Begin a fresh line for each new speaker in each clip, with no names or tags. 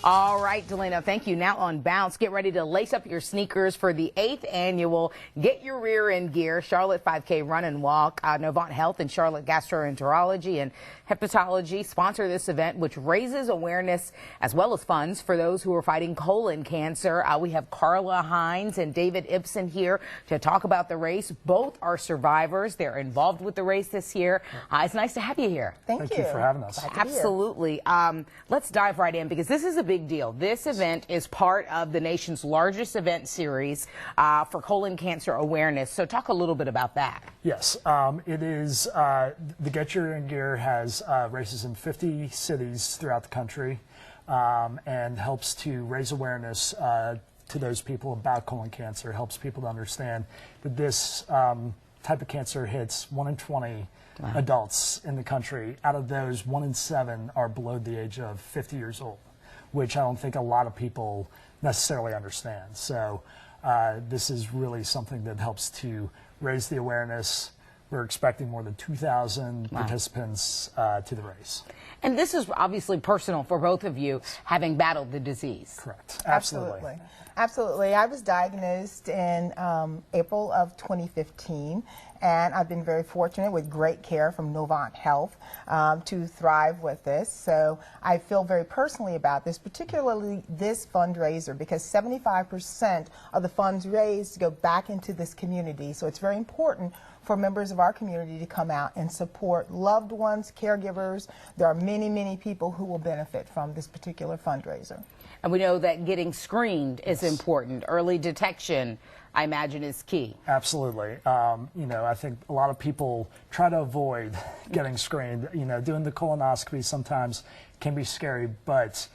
All right, Delano, thank you. Now on Bounce, get ready to lace up your sneakers for the 8th annual Get Your Rear in Gear Charlotte 5K Run and Walk. Novant Health and Charlotte Gastroenterology and Hepatology sponsor this event, which raises awareness as well as funds for those who are fighting colon cancer. We have Carla Hines and David Ibsen here to talk about the race. Both are survivors. They're involved with the race this year. It's nice to have you here.
Thank you for having us.
Absolutely. Let's dive right in because this is a big deal. This event is part of the nation's largest event series for colon cancer awareness. So talk a little bit about that.
Yes, it is. The Get Your in Gear has races in 50 cities throughout the country and helps to raise awareness to those people about colon cancer, helps people to understand that this type of cancer hits 1 in 20 adults in the country. Out of those, 1 in 7 are below the age of 50 years old, which I don't think a lot of people necessarily understand. So this is really something that helps to raise the awareness. We're expecting more than 2,000 participants to the race.
And this is obviously personal for both of you, having battled the disease.
Correct.
Absolutely. Absolutely. I was diagnosed in April of 2015, and I've been very fortunate with great care from Novant Health to thrive with this. So I feel very personally about this, particularly this fundraiser, because 75% of the funds raised go back into this community. So it's very important for members of our community to come out and support loved ones, caregivers. There are many, many people who will benefit from this particular fundraiser.
And we know that getting screened is important. Early detection, I imagine, is key.
Absolutely. You know, I think a lot of people try to avoid getting screened. You know, doing the colonoscopy sometimes can be scary, but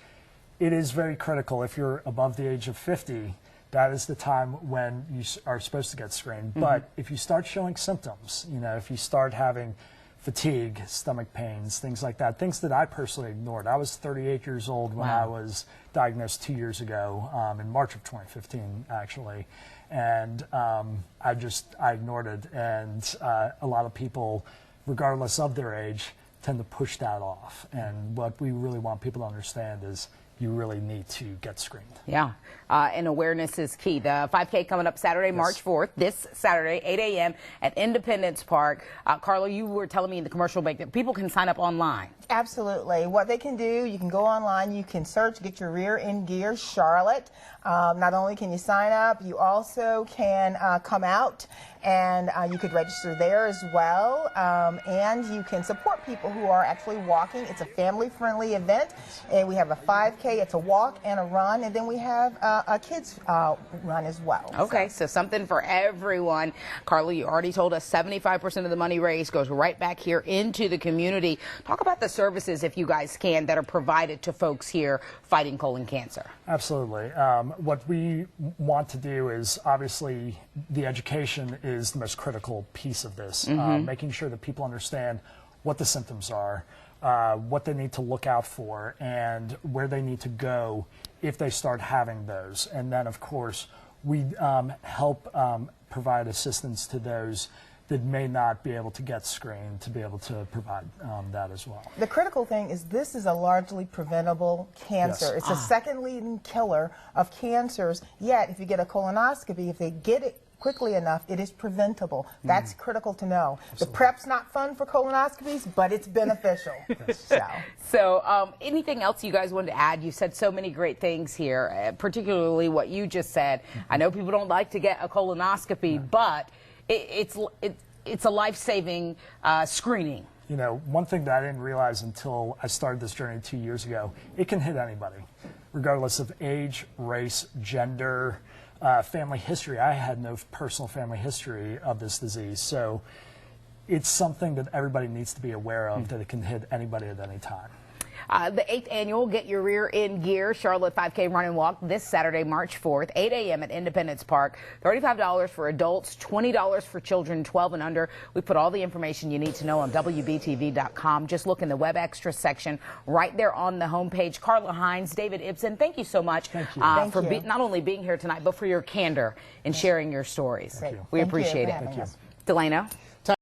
it is very critical. If you're above the age of 50, that is the time when you are supposed to get screened. But if you start showing symptoms, you know, if you start having fatigue, stomach pains, things like that, things that I personally ignored. I was 38 years old when I was diagnosed 2 years ago, in March of 2015, actually. And I ignored it. And a lot of people, regardless of their age, tend to push that off. And what we really want people to understand is you really need to get screened.
Yeah, and awareness is key. The 5K coming up Saturday, March 4th, this Saturday, 8 a.m. at Independence Park. Carla, you were telling me in the commercial break that people can sign up online.
Absolutely. What they can do, you can go online, you can search Get Your Rear in Gear Charlotte. Not only can you sign up, you also can come out and you could register there as well. And you can support people who are actually walking. It's a family-friendly event. And we have a 5K, it's a walk and a run. And then we have a kids run as well.
Okay, so something for everyone. Carla, you already told us 75% of the money raised goes right back here into the community. Talk about the services, if you guys can, that are provided to folks here fighting colon cancer.
Absolutely. What we want to do is, obviously, the education is the most critical piece of this, making sure that people understand what the symptoms are, what they need to look out for, and where they need to go if they start having those. And then, of course, we help provide assistance to those that may not be able to get screened to be able to provide that as well.
The critical thing is this is a largely preventable cancer. It's the second leading killer of cancers, yet if you get a colonoscopy, if they get it quickly enough, it is preventable. That's critical to know. Absolutely. The prep's not fun for colonoscopies, but it's beneficial.
So anything else you guys wanted to add? You said so many great things here, particularly what you just said. I know people don't like to get a colonoscopy, but it's a life-saving screening.
You know, one thing that I didn't realize until I started this journey 2 years ago, it can hit anybody, regardless of age, race, gender, family history. I had no personal family history of this disease, so it's something that everybody needs to be aware of, that it can hit anybody at any time.
The 8th annual Get Your Rear in Gear Charlotte 5K Run and Walk this Saturday, March 4th, 8 a.m. at Independence Park. $35 for adults, $20 for children 12 and under. We put all the information you need to know on WBTV.com. Just look in the Web Extra section right there on the homepage. Carla Hines, David Ibsen, thank you so much for not only being here tonight, but for your candor in sharing your stories. We appreciate it.
Thank you.
Delano?